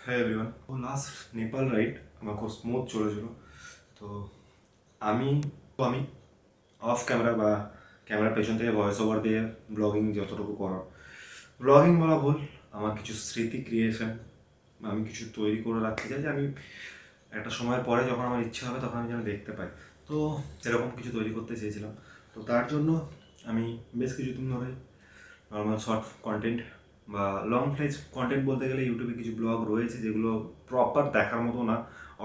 Hi everyone. Last Nepal ride আমার খুব smooth চলেছিল। তো আমি আমি অফ ক্যামেরা বা ক্যামেরার পেছন থেকে ভয়েস ওভার দিয়ে ব্লগিং যতটুকু করার, ব্লগিং বলা ভুল, আমার কিছু স্মৃতি ক্রিয়েশন আমি কিছু তৈরি করে রাখতে চাই, যে আমি একটা সময়ের পরে যখন আমার ইচ্ছা হবে তখন আমি যেন দেখতে পাই। তো সেরকম কিছু তৈরি করতে চেয়েছিলাম। তো তার জন্য আমি বেশ কিছুদিন ধরে নর্মাল শর্ট কন্টেন্ট বা লং ফ্লেজ কন্টেন্ট বলতে গেলে ইউটিউবে কিছু ব্লগ রয়েছে যেগুলো প্রপার দেখার মতো না,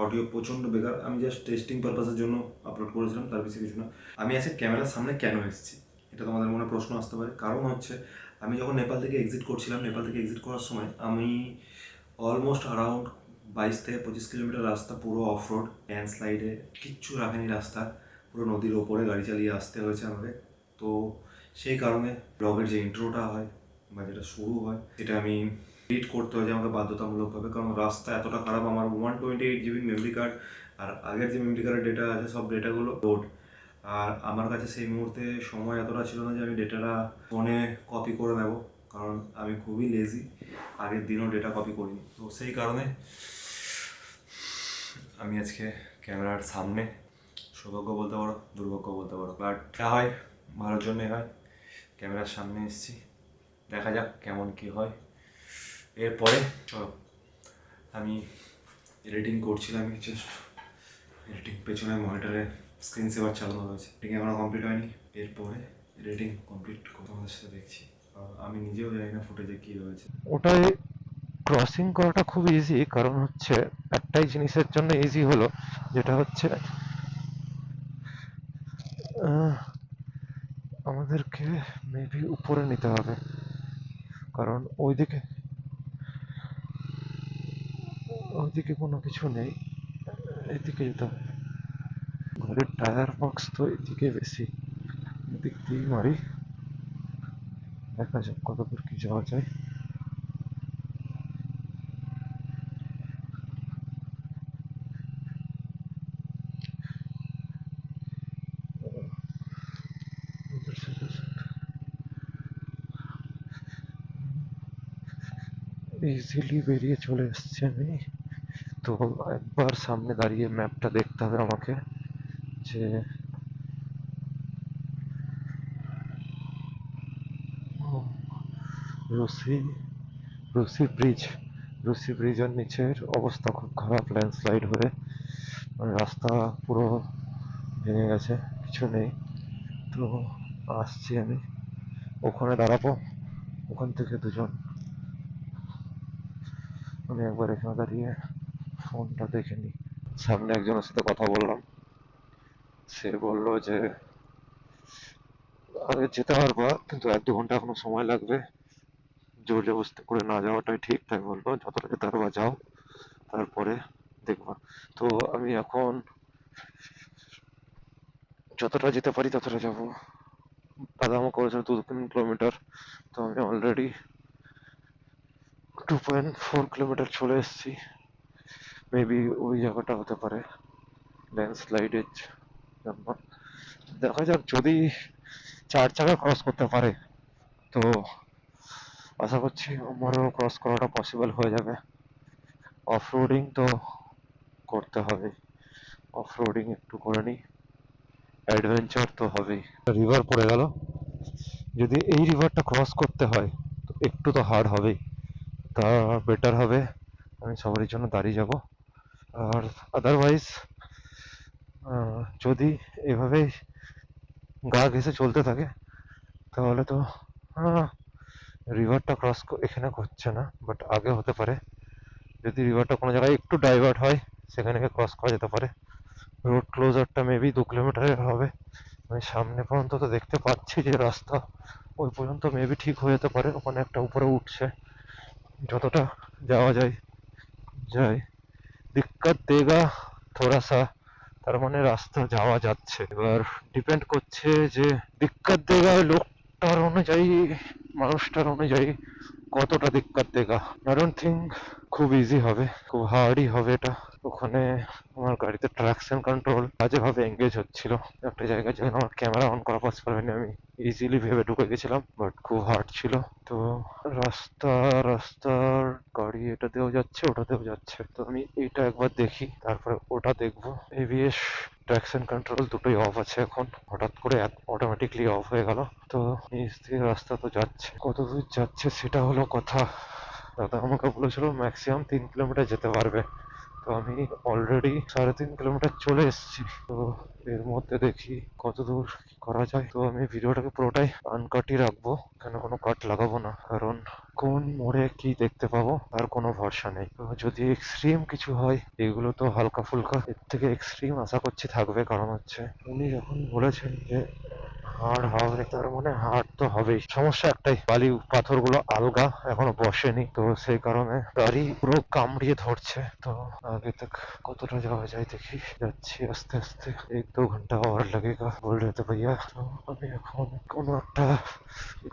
অডিও প্রচণ্ড বেকার, আমি জাস্ট টেস্টিং পারপাসের জন্য আপলোড করেছিলাম, তার বেশি কিছু না। আমি আজকে ক্যামেরার সামনে কেন এসেছি এটা তোমাদের মনে প্রশ্ন আসতে পারে। কারণ হচ্ছে আমি যখন নেপাল থেকে এক্সিট করছিলাম, নেপাল থেকে এক্সিট করার সময় আমি অলমোস্ট অ্যারাউন্ড 22 থেকে 25 কিলোমিটার রাস্তা পুরো অফ রোড, স্লাইডে কিচ্ছু রাখেনি রাস্তা, পুরো নদীর ওপরে গাড়ি চালিয়ে আসতে হয়েছে আমাকে। তো সেই কারণে ব্লগের যে ইন্ট্রোটা হয় বা যেটা শুরু হয় সেটা আমি এডিট করতে হয়েছে আমাকে বাধ্যতামূলকভাবে, কারণ রাস্তা এতটা খারাপ। আমার 128 GB মেমরি কার্ড, আর আগের যে মেমরি কার্ডের ডেটা আছে সব ডেটাগুলো লোড, আর আমার কাছে সেই মুহূর্তে সময় এতটা ছিল না যে আমি ডেটাটা ফোনে কপি করে নেব, কারণ আমি খুবই লেজি, আগের দিনও ডেটা কপি করিনি। তো সেই কারণে আমি আজকে ক্যামেরার সামনে, সৌভাগ্য বলতে পারো দুর্ভাগ্য বলতে পারো, বাট যা হয় ভালোর জন্যই হয়, ক্যামেরার সামনে এসেছি, দেখা যাক কেমন কী হয়। এরপরে চলো, আমি এডিটিং করছিলাম, জাস্ট এডিটিং পেছনে মনিটরে স্ক্রিন সেভার চালানো রয়েছে, এডিটিং এখনও কমপ্লিট হয়নি। এরপরে এডিটিং কমপ্লিট করে তোমাদের সাথে দেখছি, আমি নিজেও জানি না ফুটেজে কী রয়েছে। ওটাই ক্রসিং করাটা খুব ইজি, কারণ হচ্ছে একটাই জিনিসের জন্য ইজি হলো, যেটা হচ্ছে আমাদেরকে মেবি উপরে নিতে হবে, কারণ ওইদিকে কোনো কিছু নেই, এদিকে যেতে হবে। গাড়ির টায়ার বক্স তো এদিকে বেশি, এদিক দিয়েই মারি, দেখা যাক কত দূর কি যাওয়া যায়। ইজিলি বেরিয়ে চলে এসছি আমি। তো একবার সামনে দাঁড়িয়ে ম্যাপটা দেখতে হবে আমাকে, যে রুসি রুসি ব্রিজ রুসি ব্রিজের নিচের অবস্থা খুব খারাপ, ল্যান্ডস্লাইড হয়ে রাস্তা পুরো ভেঙে গেছে, কিছু নেই। তো আসছি আমি, ওখানে দাঁড়াবো, ওখান থেকে দুজন, আমি একবার এখানে দাঁড়িয়ে ফোনটা দেখে নিই। সামনে একজনের সাথে কথা বললাম, সে বলল যে আরে যেতে পারবা, কিন্তু 1-2 ঘন্টা এখনো সময় লাগবে, জোর জবরদস্তি করে না যাওয়াটাই ঠিক। তাই বললো যতটা যেতে পারবা যাও, তারপরে দেখবা। তো আমি এখন যতটা যেতে পারি ততটা যাবো। দাদা আমাকে বলেছিল 2-3 কিলোমিটার, তো আমি অলরেডি 2.4 কিলোমিটার চলে এসেছি। মেবি ওই জায়গাটা হতে পারে ল্যান্ডস্লাইডের জন্য। দেখা যাক, যদি 4 চাকা ক্রস করতে পারে তো আশা করছি আমারও ক্রস করাটা পসিবল হয়ে যাবে। অফ রোডিং তো করতে হবে, অফ রোডিং একটু করে নিই, অ্যাডভেঞ্চার তো হবেই। রিভার পড়ে গেল, যদি এই রিভারটা ক্রস করতে হয় তো একটু তো হার্ড হবেই, তা বেটার হবে আমি সবারই জন্য দাঁড়িয়ে যাব। আর আদারওয়াইজ যদি এভাবেই গা ঘেঁষে চলতে থাকে তাহলে তো রিভারটা ক্রস এখানে হচ্ছে না, বাট আগে হতে পারে। যদি রিভারটা কোনো জায়গায় একটু ডাইভার্ট হয় সেখানে ক্রস করা যেতে পারে। রোড ক্লোজারটা মেবি 2 কিলোমিটারের হবে, আমি সামনে পর্যন্ত তো দেখতে পাচ্ছি যে রাস্তা ওই পর্যন্ত মেবি ঠিক হয়ে যেতে পারে। ওখানে একটা উপরে উঠছে, যতটা যাওয়া যায় যায়। দিক্কত দেগা থোড়া সা, তার মানে রাস্তা যাওয়া যাচ্ছে। এবার ডিপেন্ড করছে যে দিক্কত দেগা লোকটার অনুযায়ী, মানুষটার অনুযায়ী কতটা দিক্কত দেগা। আই ডোন্ট থিঙ্ক খুব ইজি হবে, খুব হার্ডই হবে এটা। ওখানে আমার গাড়িতে ট্রাকশন কন্ট্রোল বাজেভাবে এঙ্গেজ হচ্ছিল, একটা জায়গায় যেখানে আমার ক্যামেরা অন করা পসিবল হয়নি, আমি ইজিলি ভেবে ঢুকে গেছিলাম, বাট খুব হার্ড ছিল। তো রাস্তার গাড়ি এটাতেও যাচ্ছে ওটাতেও যাচ্ছে, তো আমি এইটা একবার দেখি তারপরে ওটা দেখবো। এবিএস ট্রাকশন কন্ট্রোল দুটোই অফ আছে এখন, হঠাৎ করে অটোমেটিকলি অফ হয়ে গেল। তো নিচ দিয়ে রাস্তা তো যাচ্ছে, কত দূর যাচ্ছে সেটা হলো কথা। দাদা আমাকে বলেছিল ম্যাক্সিমাম 3 কিলোমিটার যেতে পারবে, তো আমি অলরেডি 3.5 কিলোমিটার চলে এসেছি। তো এর মধ্যে দেখি কত দূর কি করা যায়। তো আমি ভিডিওটাকে পুরোটাই আনকাটই রাখবো, কেন কোনো কাট লাগাবো না, কারণ কোন মোড়ে কি দেখতে পাবো আর কোনো ভরসা নেই। তো যদি এক্সট্রিম কিছু হয়, এগুলো তো হালকা ফুলকা, এর থেকে এক্সট্রিম আশা করছি থাকবে, কারণ হচ্ছে উনি যখন বলেছেন যে হাড় হবে, তার মানে হাড় তো হবেই। সমস্যা একটাই, বালি পাথরগুলো আলগা এখনো বসেনি, তো সেই কারণে গাড়ি পুরো কামড়িয়ে ধরছে। তো আগে তক কতটা যাওয়া যায় দেখি, যাচ্ছি আস্তে আস্তে। 1-2 ঘন্টা और लगेगा बोल रहे थे भैया। তো আমি এখন কোনো একটা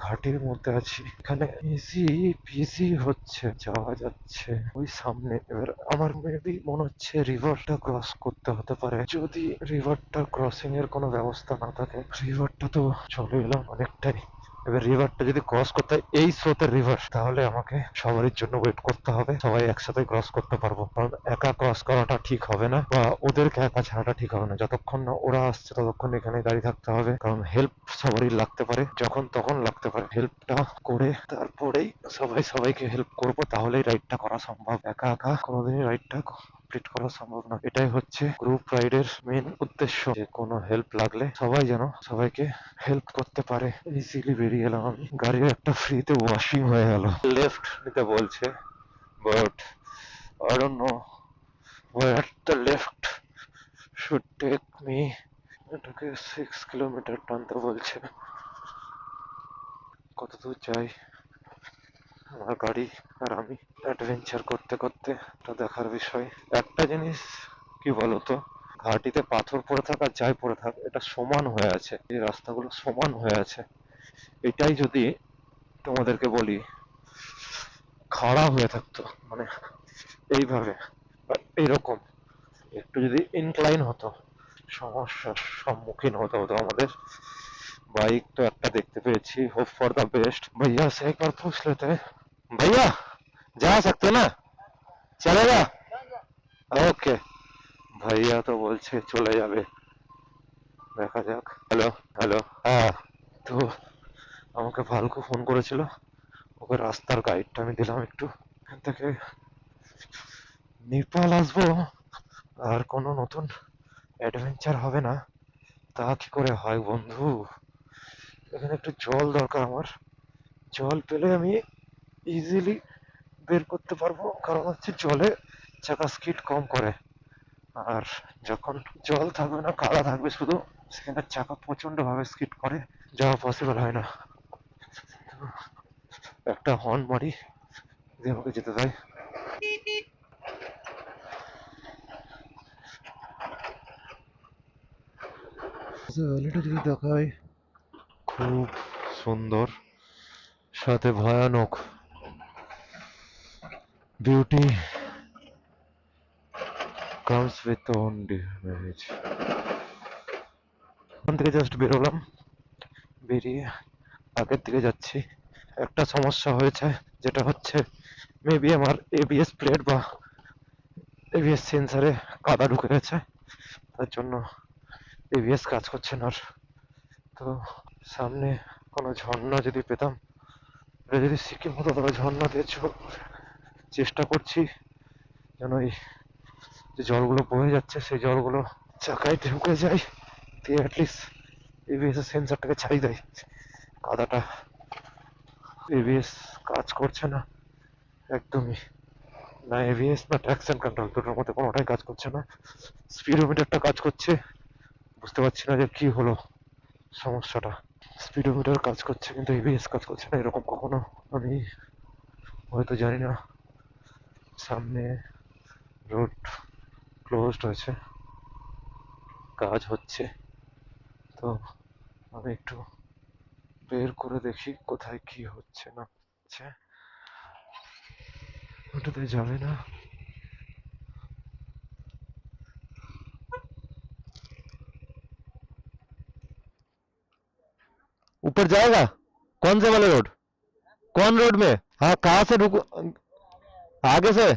ঘাটির মধ্যে আছি, এখানে ইজি পিজি হচ্ছে, যাওয়া যাচ্ছে ওই সামনে। এবার আমার মেবি মনে হচ্ছে রিভারটা ক্রস করতে হতে পারে, যদি রিভারটা ক্রসিং এর কোনো ব্যবস্থা না থাকে। রিভারটা তো চলে এলাম অনেকটাই, এবার রিভারটা যদি ক্রস করতে হয় এই স্রোতের রিভার, তাহলে আমাকে সবারই জন্য ওয়েট করতে হবে, সবাই একসাথে ক্রস করতে পারবো, কারণ একা ক্রস করাটা ঠিক হবে না, বা ওদেরকে একা ছাড়াটা ঠিক হবে না। যতক্ষণ না ওরা আসছে ততক্ষণ এখানে দাঁড়িয়ে থাকতে হবে, কারণ হেল্প সবারই লাগতে পারে, যখন তখন লাগতে পারে। হেল্পটা করে তারপরেই সবাই সবাইকে হেল্প করবো, তাহলেই রাইডটা করা সম্ভব। একা একা কোনোদিনই রাইডটা কমপ্লিট করা সম্ভব না। এটাই হচ্ছে গ্রুপ রাইডের মেন উদ্দেশ্য, যে কোনো হেল্প লাগলে সবাই যেন সবাইকে হেল্প করতে পারে। ইজিলি বেরিয়ে এলাম আমি, গাড়ির একটা ফ্রিতে ওয়াশিং হয়ে গেল। লেফট নিতে বলছে, but I don't know where the left should take me. এটাকে 6 কিলোমিটার টানতে বলছে, কত দূর যাই আমার গাড়ি আর আমি অ্যাডভেঞ্চার করতে করতে, এটা দেখার বিষয়। একটা জিনিস কি বলতো, ঘাটিতে পাথর পড়ে থাক আর যাই পড়ে থাক, এটা সমান হয়ে আছে, এই রাস্তাগুলো সমান হয়ে আছে। এটাই যদি তোমাদেরকে বলি খাড়া হয়ে থাকতো, মানে এইভাবে বা এইরকম একটু যদি ইনক্লাইন হতো, সমস্যার সম্মুখীন হতে হতো আমাদের। बाइक तो একটা দেখতে পেয়েছি, होप फॉर द बेस्ट। भैया से एक बार पूछ लेते हैं, भैया जा सकते ना, चलेगा? ओके। ভাইয়া তো বলছে চলে যাবে, দেখা যাক। হ্যালো হ্যালো, হ্যাঁ। তো আমাকে ফালকু ফোন করেছিল, ওকে রাস্তার গাইডটা আমি দিলাম একটু। এখান থেকে নেপাল আসবো আর কোনো নতুন অ্যাডভেঞ্চার হবে না, তা কি করে হয় বন্ধু? এখানে একটু জল দরকার আমার, জল পেলে আমি ইজিলি বের করতে পারবো, কারণ হচ্ছে জলে চাকা স্কিড কম করে। আর যখন জল থাকবে না, কাদা থাকবে শুধু, সেখানে চাকা প্রচন্ড ভাবে স্কিড করে, যাওয়া পসিবল হয় না। একটা হর্ন মারি, দিয়ে আমাকে যেতে দেয়। ভ্যালিটা যদি দেখায়, খুব সুন্দর, সাথে ভয়ানক beauty comes with own damage। ওখান থেকে জাস্ট বেরোলাম, বেরিয়ে আগের দিকে যাচ্ছি। একটা সমস্যা হয়েছে, যেটা হচ্ছে মেবি আমার এবিএস প্লেট বা এবিএস সেন্সারে কাদা ঢুকে গেছে, তার জন্য এবিএস কাজ করছে না আর। তো সামনে কোনো ঝর্ণা যদি পেতাম, এটা যদি সিকিম হতো তবে ঝর্ণা দিয়ে চেষ্টা করছি যেন এই যে জলগুলো বয়ে যাচ্ছে সেই জলগুলো চাকায় ঢুকে যায়, দিয়ে অ্যাটলিস্ট এবিএস এর সেন্সারটাকে ছাড়িয়ে দেয়। কাদাটা, এবিএস কাজ করছে না একদমই, না এবিএস না ট্রাকশন কন্ট্রোল, দুটোর মধ্যে কোনোটাই কাজ করছে না। স্পিডোমিটারটা কাজ করছে, বুঝতে পারছি না যে কি হলো সমস্যাটা। স্পিডোমিটার কাজ করছে কিন্তু এবিএস কাজ করছে না, এরকম কখনো আমি হয়তো জানি না। সামনে রোড ক্লোজড হয়েছে, কাজ হচ্ছে, তো আমি একটু বের করে দেখি কোথায় কি হচ্ছে না হচ্ছে। ওটাতে যাবে না। ऊपर जाएगा? कौन से वाले रोड? कौन रोड में? हाँ, कहाँ से रुको? आगे से?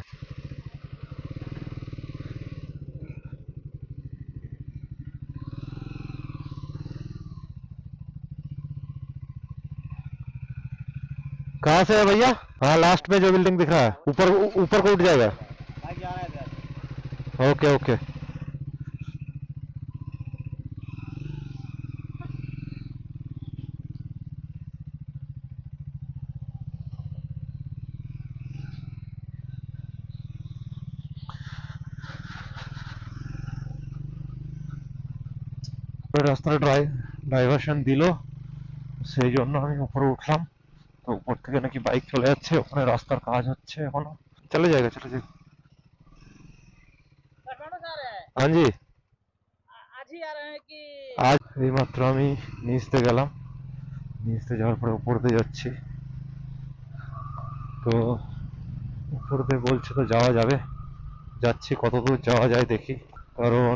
कहाँ से है भैया? हाँ, लास्ट में जो बिल्डिंग दिख रहा है, ऊपर ऊपर को उठ जाएगा। Okay okay. রাস্তাটা ডাইভারশন দিল, সেই জন্য আমি উপরে উঠলাম। তো উপর থেকে নাকি বাইক চলে যাচ্ছে, ওখানে রাস্তার কাজ হচ্ছে এখনো। চলে যায়গা, চলে যাবে। हाँ जी, आज ही आ रहे हैं कि আজ এইমাত্র আমি নিচতে গেলাম, নিচতে যাওয়ার পরে উপরতে যাচ্ছি। তো উপরতে বলছে তো যাওয়া যাবে, যাচ্ছি, কত দূর যাওয়া যায় দেখি। কারণ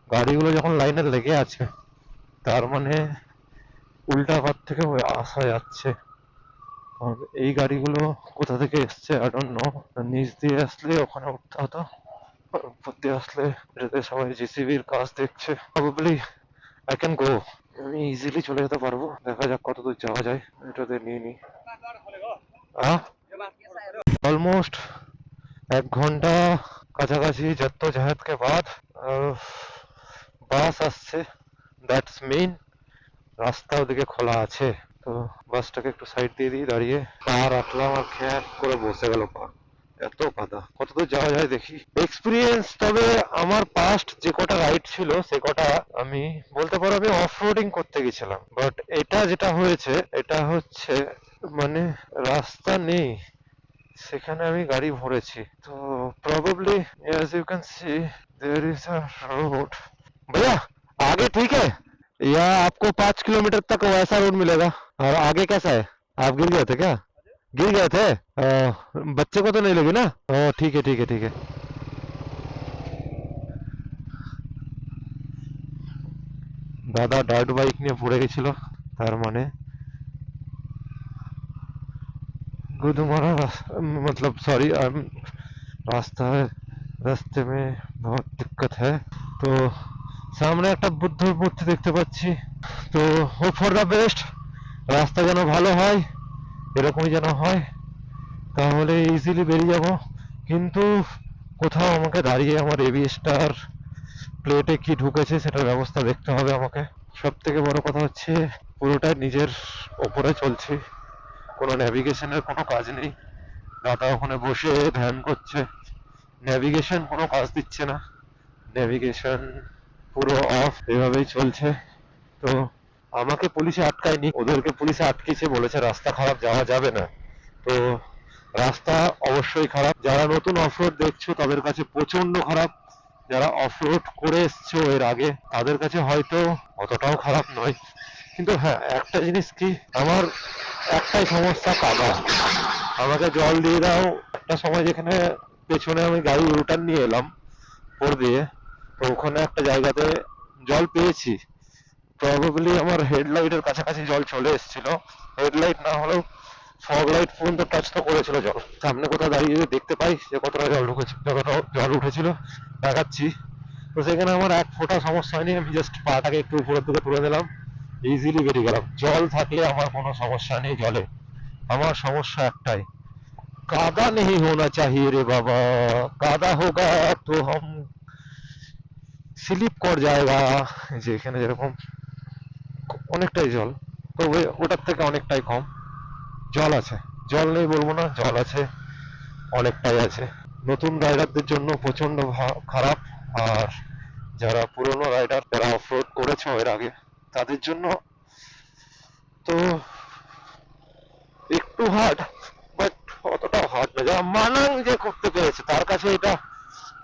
গাড়িগুলো যখন লাইনে লেগে আছে, তার মানে উল্টা ঘর থেকে আসা যাচ্ছে। কারণ এই গাড়িগুলো কোথা থেকে এসছে আই ডোন্ট নো। নিচ দিয়ে আসলে ওখানে উঠতে হতো, আর উপর দিয়ে আসলে এটাতে সবাই জিসিবির কাজ দেখছে। প্রবাবলি আই ক্যান গো, আমি ইজিলি চলে যেতে পারবো। দেখা যাক কত দূর যাওয়া যায়, এটাতে নিয়ে নি। অলমোস্ট 1 ঘন্টা কাছাকাছি জদ্দোজাহেদ কে বাদ বাস আসছে, দ্যাটস মেইন। রাস্তা ওদিকে খোলা আছে, তো বাসটাকে একটু সাইড দিয়ে দিই, দাঁড়িয়ে পা রাখলাম আর খ্যাপ করে বসে গেল পা। এত কাদা, কতদূর যাওয়া যায় দেখি। এক্সপিরিয়েন্স, তবে আমার পাস্ট যে কটা রাইড ছিল সে কটা আমি বলতে পারো আমি অফ রোডিং করতে গেছিলাম। বাট এটা যেটা হয়েছে, এটা হচ্ছে মানে রাস্তা নেই, সেখানে আমি গাড়ি ভরেছি। তো probably as you can see there is a road. भैया आगे ठीक है या आपको 5 किलोमीटर तक वैसा रोड मिलेगा? और आगे कैसा है? आप गिर गए थे क्या? गिर गए थे? बच्चे को तो नहीं लगी ना? ठीक है ठीक है ठीक है। দাদা ডার্ট বাইক নিয়ে পড়ে গেছিল, তার মানে गुदमारा मतलब सॉरी, रास्ता है, रास्ते में बहुत दिक्कत है। তো সামনে একটা বুদ্ধ মূর্তি দেখতে পাচ্ছি। তো হোপ ফর দ্য বেস্ট, রাস্তা যেন ভালো হয়, এরকমই যেন হয়, তাহলে ইজিলি বেরিয়ে যাব। কিন্তু কোথাও আমাকে দাঁড়িয়ে আমার এবি স্টার প্লেটে কি ঢুকেছে সেটার ব্যবস্থা দেখতে হবে আমাকে। সব থেকে বড় কথা হচ্ছে পুরোটা নিজের ওপরে চলছি, কোনো ন্যাভিগেশনের কোনো কাজ নেই। দাদা ওখানে বসে ধ্যান করছে, ন্যাভিগেশন কোনো কাজ দিচ্ছে না, ন্যাভিগেশন পুরো অফ, এভাবেই চলছে। তো আমাকে পুলিশে আটকায়নি, ওদেরকে পুলিশে আটকেছে, বলেছে রাস্তা খারাপ, যাওয়া যাবে না। তো রাস্তা অবশ্যই খারাপ, যারা নতুন অফরোড দেখছো তাদের কাছে প্রচন্ড খারাপ, যারা অফরোড করে এসছো এর আগে তাদের কাছে হয়তো অতটাও খারাপ নয়। কিন্তু হ্যাঁ, একটা জিনিস কি, আমার একটাই সমস্যা, কাদা। আমাকে জল দিয়ে দাও, একটা সময় যেখানে পেছনে আমি গাড়ি উল্টান নিয়ে এলাম ওর দিয়ে, তো ওখানে একটা জায়গাতে জল পেয়েছি। প্রবাবলি আমার হেডলাইটের কাছাকাছি জল চলে এসেছিল, হেডলাইট না হলেও ফগ লাইট পর্যন্ত টাচ তো করেছিল জল। সামনে কোথাও দাঁড়িয়ে যদি দেখতে পাই যে কতটা জল ঢুকেছে, যতটা জল উঠেছিল দেখাচ্ছি। তো সেখানে আমার এক ফোঁটা সমস্যা হয়নি, আমি জাস্ট পাটাকে একটু উপরের দিকে তুলে দিলাম, ইজিলি বেরিয়ে গেলাম। জল থাকলে আমার কোনো সমস্যা নেই জলে, আমার সমস্যা একটাই, কাদা नहीं होना चाहिए रे बाबा। কাদা होगा तो हम স্লিপ কর जाएगा। যে এখানে যেরকম অনেকটাই জল, তো ওটার থেকে অনেকটাই কম জল আছে। জল নেই বলবো না, জল আছে, অনেকটাই আছে। নতুন রাইডারদের জন্য প্রচন্ড খারাপ, আর যারা পুরনো রাইডার, যারা অফরোড করেছে এর আগে, তাদের জন্য তো একটু হার্ড, বাট অতটাও হার্ড না। যারা মানাং যে করতে পেরেছে তার কাছে এটা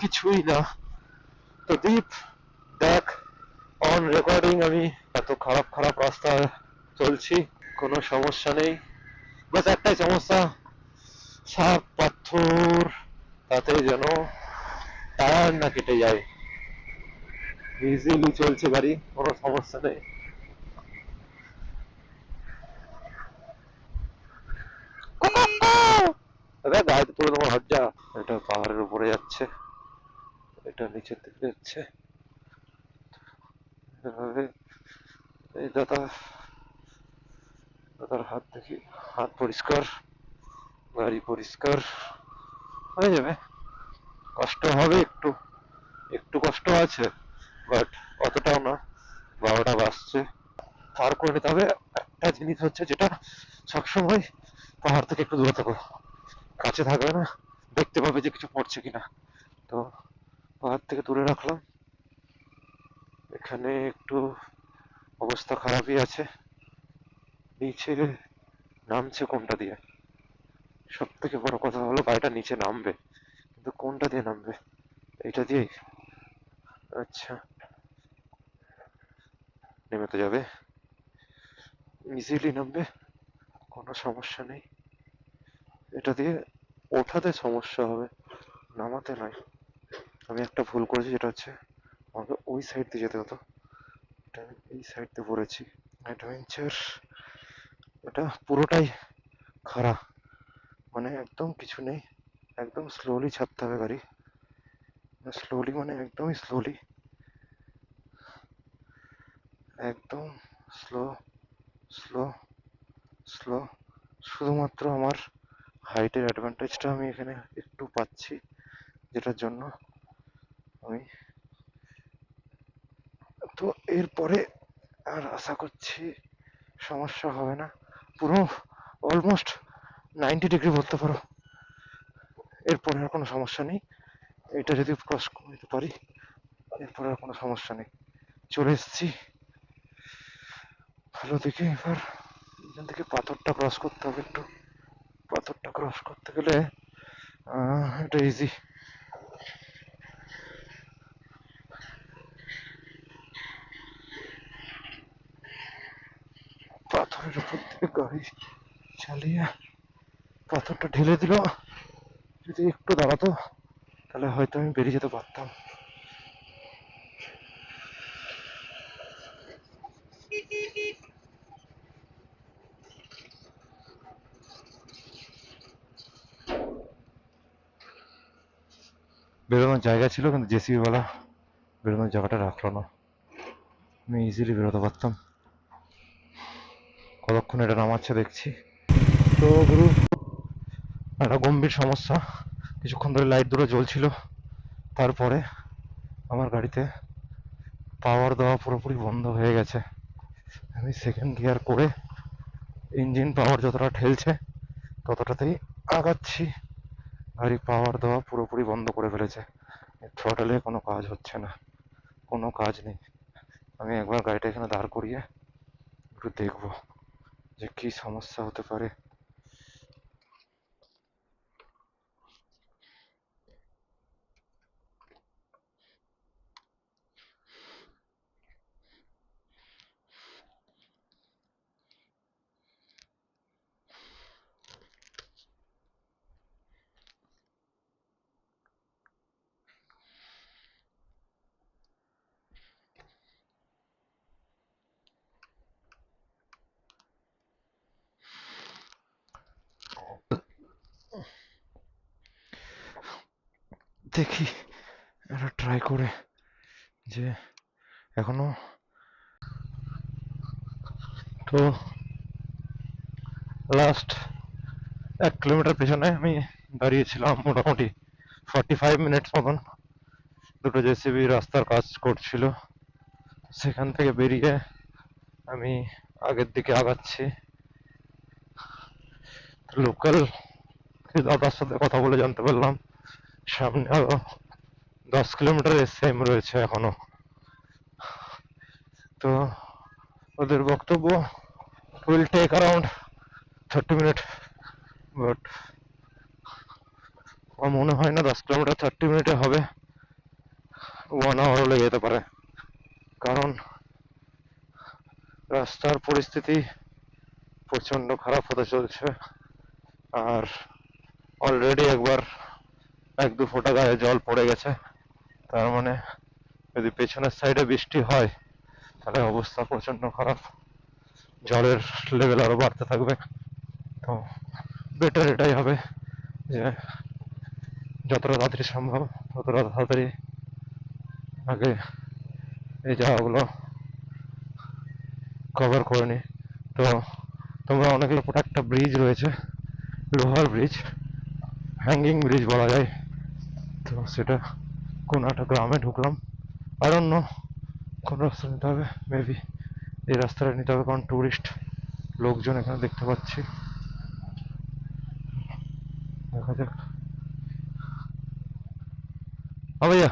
কিছুই না। তো দীপ দেখ, অন রেকর্ডিং আমি এত খারাপ খারাপ রাস্তা চলছি, কোনো সমস্যা নেই, বাস একটাই সমস্যা, সাপ পাথর, তাতে যেন টায়ার না কেটে যায়। ইজিলি চলছে গাড়ি, কোনো সমস্যা নেই। দাদা গায়ে পড়ে তোমার হাত যা। এটা পাহাড়ের উপরে যাচ্ছে, এটা নিচের দিকে যাচ্ছে এভাবে। এই দাদার হাত দেখি, হাত পরিষ্কার, গাড়ি পরিষ্কার, হয়ে যাবে। কষ্ট হবে একটু, একটু কষ্ট আছে, বাট অতটাও না। 12টা বাজছে, পার করে নিতে হবে। একটা জিনিস হচ্ছে যেটা সবসময় পাহাড় থেকে একটু দূরে থাকো, কাছে থাকবে না, দেখতে পাবে যে কিছু পড়ছে কিনা। তো পাহাড় থেকে দূরে রাখলাম। এখানে একটু অবস্থা খারাপই আছে। নিচে নামছে কোনটা দিয়ে? সব থেকে বড় কথা হলো গাড়িটা নিচে নামবে, কিন্তু কোনটা দিয়ে নামবে? এইটা দিয়েই? আচ্ছা, নেমে তো যাবে, ইজিলি নামবে, কোনো সমস্যা নেই। এটা দিয়ে ওঠাতে সমস্যা হবে, নামাতে নয়। আমি একটা ভুল করেছি, যেটা হচ্ছে আমাকে ওই সাইড দিয়ে যেতে হতো, এটা আমি এই সাইড দিয়ে পড়েছি। অ্যাডভেঞ্চার এটা পুরোটাই খাড়া, মানে একদম কিছু নেই, একদম স্লোলি ছাড়তে হবে গাড়ি। স্লোলি মানে একদমই স্লোলি, একদম স্লো, স্লো, স্লো। শুধুমাত্র আমার হাইটের অ্যাডভান্টেজটা আমি এখানে একটু পাচ্ছি, যেটার জন্য আমি তো এরপরে আর আশা করছি সমস্যা হবে না। পুরো অলমোস্ট 90 ডিগ্রি বলতে পারো, এরপরে আর কোনো সমস্যা নেই। এটা যদি ক্রস করে দিতে পারি, এরপরে আর কোনো সমস্যা নেই। চলে এসেছি ভালো দিকে। এবার এখান থেকে পাথরটা ক্রস করতে হবে একটু। পাথরটা ক্রস করতে গেলে এটা ইজি। পাথরের উপর থেকে গাড়ি চালিয়ে পাথরটা ঢেলে দিল। যদি একটু দাঁড়াতো তাহলে হয়তো আমি বেরিয়ে যেতে পারতাম। বেরোনোর জায়গা ছিল, কিন্তু জেসিবি ওয়ালা বেরোনোর জায়গাটা রাখলো না, আমি ইজিলি বেরোতে পারতাম। কতক্ষণ এটা নামাচ্ছে দেখছি। তো গুরু, একটা গম্ভীর সমস্যা। কিছুক্ষণ ধরে লাইট দুটো জ্বলছিল, তারপরে আমার গাড়িতে পাওয়ার দেওয়া পুরোপুরি বন্ধ হয়ে গেছে। আমি সেকেন্ড গিয়ার করে ইঞ্জিন পাওয়ার যতটা ঠেলছে ততটাতেই আগাচ্ছি, গাড়ি পাওয়ার দেওয়া পুরোপুরি বন্ধ করে ফেলেছে। থ্রটালে কোনো কাজ হচ্ছে না, কোনো কাজ নেই। আমি একবার গাড়িটা এখানে দাঁড় করিয়ে একটু দেখবো যে কি সমস্যা হতে পারে। দেখি এটা ট্রাই করে, যে এখনো তো লাস্ট 1 কিলোমিটার পেছনে আমি দাঁড়িয়েছিলাম, মোটামুটি 45 মিনিটস মতন। দুটো জেসিবি রাস্তার কাজ করছিল, সেখান থেকে বেরিয়ে আমি আগের দিকে আগাচ্ছি। লোকাল দাদার সাথে কথা বলে জানতে পারলাম সামনে আরো 10 কিলোমিটার সেম রয়েছে এখনো। তো ওদের বক্তব্য will take around 30 minute, but আমার মনে হয় না 10 কিলোমিটার 30 মিনিটে হবে, 1 আওয়ারও লেগে যেতে পারে। কারণ রাস্তার পরিস্থিতি প্রচন্ড খারাপ হতে চলছে, আর অলরেডি একবার 1-2 ফোঁটা গায়ে জল পড়ে গেছে। তার মানে যদি পেছনের সাইডে বৃষ্টি হয় তাহলে অবস্থা প্রচন্ড খারাপ, জলের লেভেল আরো বাড়তে থাকবে। তো বেটার এটাই হবে যে যতটা তাড়াতাড়ি সম্ভব ততটা তাড়াতাড়ি আগে এই জায়গাগুলো কভার করে নি। তো তোমরা অনেকের উপর একটা ব্রিজ রয়েছে, লোহার ব্রিজ, হ্যাঙ্গিং ব্রিজ বলা যায়। তো সেটা কোন একটা গ্রামে ঢুকলাম, আর অন্য কোন রাস্তা নিতে হবে, মেবি এই রাস্তাটা নিতে হবে, কারণ টুরিস্ট লোকজন এখানে দেখতে পাচ্ছি। দেখা যাক। ভাইয়া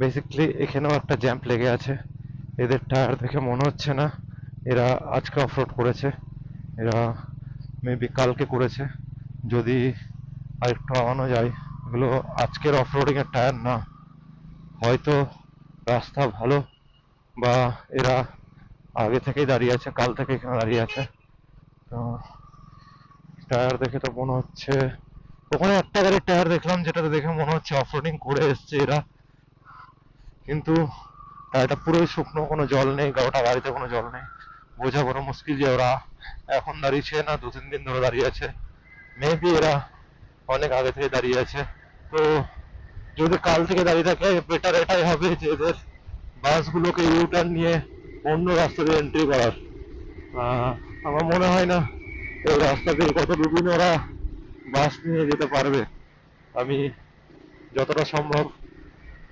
বেসিক্যালি এখানেও একটা জ্যাম্প লেগে আছে। এদের টায়ার দেখে মনে হচ্ছে না এরা আজকে অফরোড করেছে, এরা মেবি কালকে করেছে। যদি আরেকটু আগানো যায়, এগুলো আজকের অফরোডিং এর টায়ার না, হয়তো রাস্তা ভালো বা এরা আগে থেকেই দাঁড়িয়ে আছে, কাল থেকে এখানে দাঁড়িয়ে আছে। তো টায়ার দেখে তো মনে হচ্ছে, ওখানে একটা গাড়ির টায়ার দেখলাম যেটাতে দেখে মনে হচ্ছে অফরোডিং করে এসছে এরা, কিন্তু টায়ারটা পুরোই শুকনো, কোনো জল নেই, গোটা গাড়িতে কোনো জল নেই। বোঝা বড় মুশকিল যে ওরা এখন দাঁড়িয়েছে না 2-3 দিন ধরে দাঁড়িয়ে আছে। মেবি এরা অনেক আগে থেকে দাঁড়িয়ে আছে। তো যদি কাল থেকে দাঁড়িয়ে থাকে, বেটার এটাই হবে যে এদের বাসগুলোকে ইউটার্ন নিয়ে অন্য রাস্তা দিয়ে এন্ট্রি করার। আমার মনে হয় না এই রাস্তা দিয়ে কত দুদিন ওরা বাস নিয়ে যেতে পারবে। আমি যতটা সম্ভব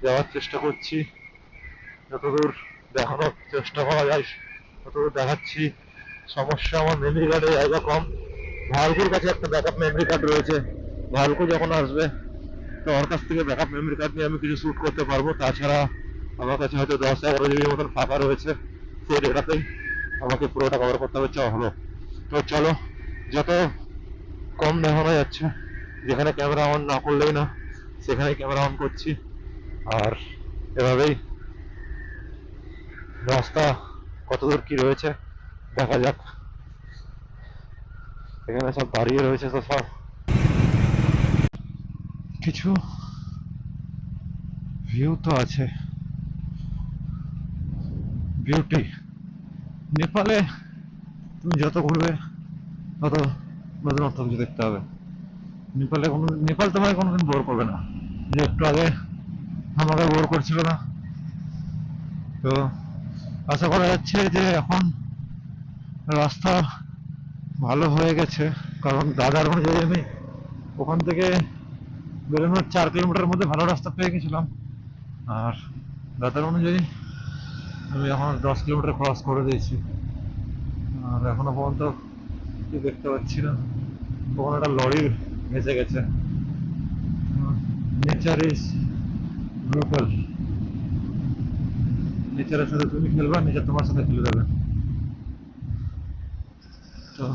যাওয়ার চেষ্টা করছি, যতদূর দেখানোর চেষ্টা করা যায় ততদূর দেখাচ্ছি। সমস্যা, আমার মেমরি কার্ডে জায়গা কম। ভালকুর কাছে একটা ব্যাকআপ মেমরি কার্ড রয়েছে, ভালকু যখন আসবে তো ওর কাছ থেকে ব্যাকআপ মেমরি কার্ড নিয়ে আমি কিছু শ্যুট করতে পারবো। তাছাড়া আমার কাছে হয়তো 10-11 জিবির মতন ফাঁকা রয়েছে, সেই ডেটাতেই আমাকে পুরোটা কভার করতে হবে। হলো, তো চলো, যত কম দেখানো যাচ্ছে, যেখানে ক্যামেরা অন না করলেই না সেখানে ক্যামেরা অন করছি। আর এভাবেই রাস্তা কতদূর কি রয়েছে দেখা যাক। এখানে সব দাঁড়িয়ে রয়েছে, তো সব কিছু ভিউ তো আছে, বিউটি। নেপালে তুমি যত ঘুরবে তত নতুনত্ব কিছু দেখতে হবে। নেপাল তোমায় কোনোদিন বোর করবে না, যে একটু আগে আমাকে বোর করছিল না। তো আশা করা যাচ্ছে যে এখন রাস্তা ভালো হয়ে গেছে, কারণ দাদার অনুযায়ী আমি ওখান থেকে বেরোনোর 4 কিলোমিটার মধ্যে ভালো রাস্তা পেয়ে গেছিলাম, আর দাদার অনুযায়ী আমি এখন 10 কিলোমিটার ক্রস করে দিয়েছি, আর এখনো পর্যন্ত কি দেখতে পাচ্ছি না। ওখানে একটা লরি ভেসে গেছে। Nature is brutal. নেচারের সাথে তুমি খেলবা, নেচার তোমার সাথে খেলে দেবে। তো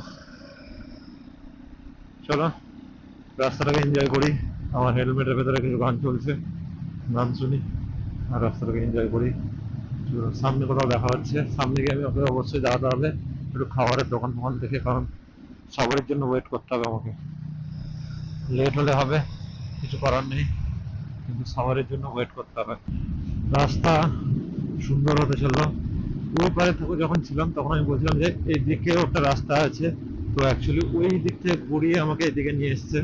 চলো রাস্তাটাকে এনজয় করি। আমার হেলমেটের ভেতরে কিছু গান চলছে, গান শুনি আর রাস্তাটাকে এনজয় করি। তো সামনে কোথাও দেখা হচ্ছে, সামনে গিয়ে আমি ওকে অবশ্যই দাঁড়াতে হবে একটু খাবারের দোকান ফোকান দেখে, কারণ সবারের জন্য ওয়েট করতে হবে আমাকে। লেট হলে হবে, কিছু করার নেই, কিন্তু সবারের জন্য ওয়েট করতে হবে। রাস্তা সুন্দর হতে চললো। ওই পারে থেকে যখন ছিলাম তখন আমি বলছিলাম যে এই দিকে একটা রাস্তা আছে, তো অ্যাকচুয়ালি ওই দিক থেকে ঘুরিয়ে আমাকে এদিকে নিয়ে এসছে।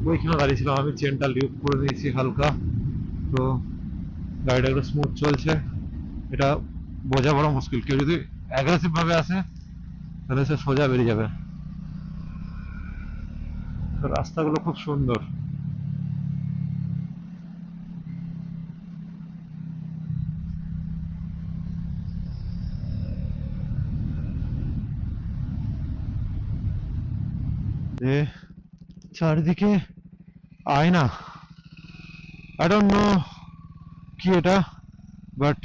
ওইখানে দাঁড়িয়েছিলাম আমি, চেনটা লিউপ করে দিয়েছি হালকা। তো গাড়িটা একটু স্মুথ চলছে, এটা বোঝা বড় মুশকিল। কেউ যদি অ্যাগ্রেসিভ ভাবে আসে তাহলে সে সোজা বেরিয়ে যাবে। তো রাস্তাগুলো খুব সুন্দর। যে চারিদিকে আয়না, আই ডোন্ট নো কি এটা, বাট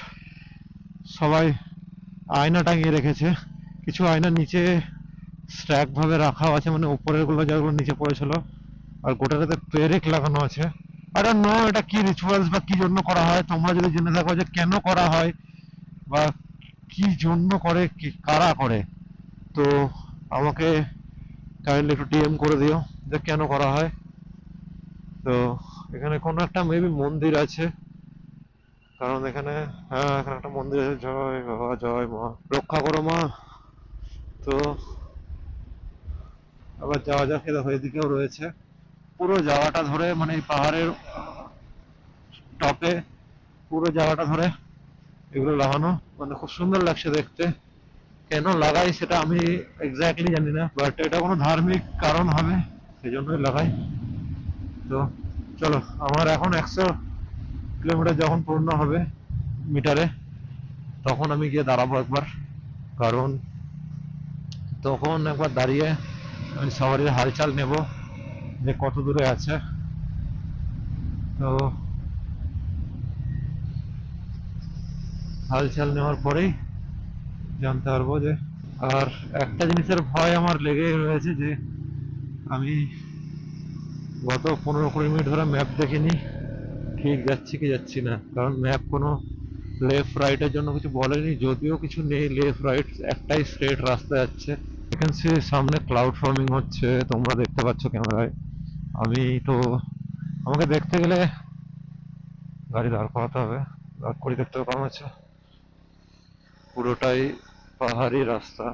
সবাই আয়না টাঙিয়ে রেখেছে। কিছু আয়না নিচে স্ট্যাক ভাবে রাখাও আছে, মানে উপরের গুলো যেগুলো নিচে পড়েছিল, আর গোটাটাতে পেরেক লাগানো আছে। আই ডোন্ট নো এটা কি রিচুয়ালস বা কি জন্য করা হয়। তোমরা যদি জেনে থাকো যে কেন করা হয় বা কি জন্য করে, কি কারা করে, তো আমাকে কাইন্ডলি একটু ডিএম করে দিও যে কেন করা হয়। তো এখানে কোনো একটা মেবি মন্দির আছে, কারণ এখানে, হ্যাঁ এখানে একটা মন্দির আছে। জয় বাবা, জয় মা, রক্ষা করো মা। তো আবার যাওয়া যাক, দেখো এদিকেও রয়েছে। পুরো জায়গাটা ধরে মানে এই পাহাড়ের টপে পুরো জায়গাটা ধরে এগুলো লাগানো, মানে খুব সুন্দর লাগছে দেখতে। কেন লাগাই সেটা আমি এক্স্যাক্টলি জানি না, বাট এটা কোনো ধার্মিক কারণ হবে, সেই জন্যই লাগাই। তো চলো, আমার এখন 100 কিলোমিটার যখন পূর্ণ হবে মিটারে, তখন আমি গিয়ে দাঁড়াবো একবার। কারণ তখন একবার দাঁড়িয়ে আমি সবারই হালচাল নেব যে কত দূরে আছে। তো হালচাল নেওয়ার পরেই জানতে পারবো যে। আর একটা জিনিসের ভয় আমার লেগেই রয়েছে, যে আমি গত 15-20 মিনিট ধরে ম্যাপ দেখিনি, ঠিক যাচ্ছি কি যাচ্ছি না। কারণ ম্যাপ কোনো লেফট রাইটের জন্য কিছু বলেনি, যদিও কিছু নেই লেফট রাইট, একটাই স্ট্রেট রাস্তা যাচ্ছে। এখানে সামনে ক্লাউড ফর্মিং হচ্ছে, তোমরা দেখতে পাচ্ছ ক্যামেরায়। আমি তো, আমাকে দেখতে গেলে গাড়ি দাঁড় করাতে হবে, দাঁড় করিয়ে দেখতে হবে, কারণ হচ্ছে পুরোটাই পাহাড়ি রাস্তা।